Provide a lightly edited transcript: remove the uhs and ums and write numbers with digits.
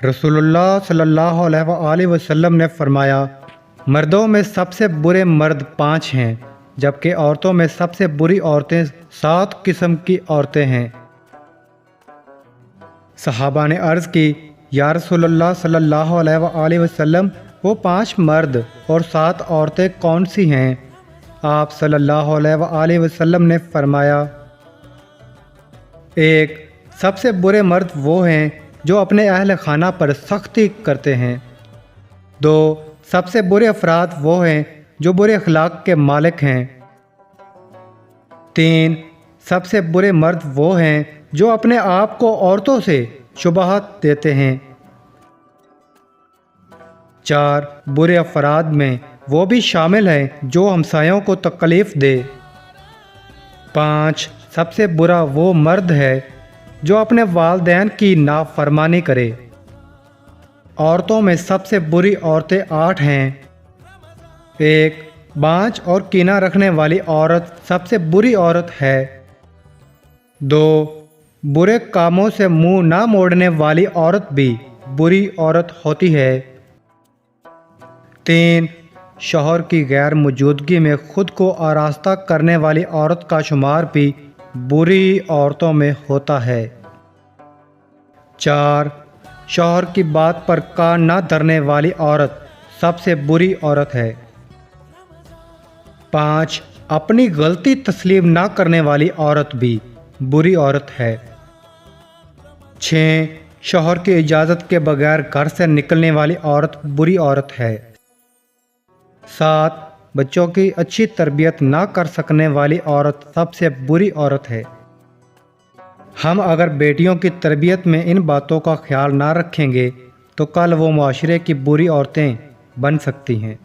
رسول اللہ صلی اللہ علیہ وآلہ وسلم نے فرمایا، مردوں میں سب سے برے مرد 5 ہیں، جبکہ عورتوں میں سب سے بری عورتیں 7 قسم کی عورتیں ہیں۔ صحابہ نے عرض کی، یا رسول اللہ صلی اللہ علیہ وآلہ وسلم، وہ 5 مرد اور 7 عورتیں کون سی ہیں؟ آپ صلی اللہ علیہ وآلہ وسلم نے فرمایا، 1. سب سے برے مرد وہ ہیں جو اپنے اہل خانہ پر سختی کرتے ہیں۔ 2. سب سے برے افراد وہ ہیں جو برے اخلاق کے مالک ہیں۔ 3. سب سے برے مرد وہ ہیں جو اپنے آپ کو عورتوں سے شبہات دیتے ہیں۔ 4. برے افراد میں وہ بھی شامل ہیں جو ہمسایوں کو تکلیف دے۔ 5. سب سے برا وہ مرد ہے جو اپنے والدین کی نافرمانی کرے۔ عورتوں میں سب سے بری عورتیں 8 ہیں۔ 1. بانجھ اور کینہ رکھنے والی عورت سب سے بری عورت ہے۔ 2. برے کاموں سے منہ نہ موڑنے والی عورت بھی بری عورت ہوتی ہے۔ 3. شوہر کی غیر موجودگی میں خود کو آراستہ کرنے والی عورت کا شمار بھی بری عورتوں میں ہوتا ہے۔ 4. شوہر کی بات پر کان نہ دھرنے والی عورت سب سے بری عورت ہے۔ 5. اپنی غلطی تسلیم نہ کرنے والی عورت بھی بری عورت ہے۔ 6. شوہر کی اجازت کے بغیر گھر سے نکلنے والی عورت بری عورت ہے۔ 7. بچوں کی اچھی تربیت نہ کر سکنے والی عورت سب سے بری عورت ہے۔ ہم اگر بیٹیوں کی تربیت میں ان باتوں کا خیال نہ رکھیں گے تو کل وہ معاشرے کی بری عورتیں بن سکتی ہیں۔